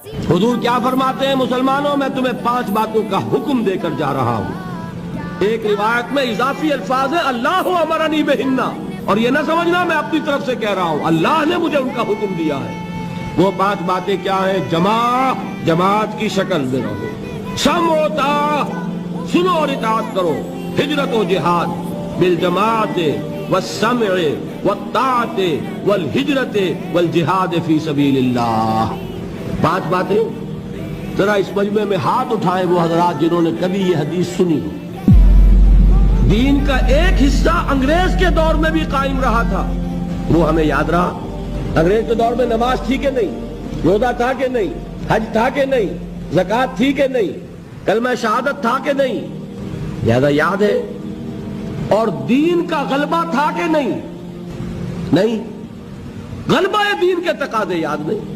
حضور کیا فرماتے ہیں؟ مسلمانوں میں تمہیں 5 باتوں کا حکم دے کر جا رہا ہوں۔ ایک روایت میں اضافی الفاظ ہے اللہ امرنی بہنہ، اور یہ نہ سمجھنا میں اپنی طرف سے کہہ رہا ہوں، اللہ نے مجھے ان کا حکم دیا ہے۔ وہ 5 باتیں کیا ہیں؟ جماعت کی شکل میں رہو، سمع و طاعت، سنو اور اطاعت کرو، ہجرت و جہاد بالجماعت والسمع والطاعت والہجرت والجہاد فی سبیل اللہ۔ 5 باتیں۔ ذرا اس مجمع میں ہاتھ اٹھائیں وہ حضرات جنہوں نے کبھی یہ حدیث سنی ہو۔ دین کا ایک حصہ انگریز کے دور میں بھی قائم رہا تھا، وہ ہمیں یاد رہا۔ انگریز کے دور میں نماز تھی کہ نہیں؟ روزہ تھا کہ نہیں؟ حج تھا کہ نہیں؟ زکوٰۃ تھی کہ نہیں؟ کلمہ شہادت تھا کہ نہیں؟ لہذا یاد ہے۔ اور دین کا غلبہ تھا کہ نہیں؟ نہیں۔ غلبہ دین کے تقاضے یاد نہیں۔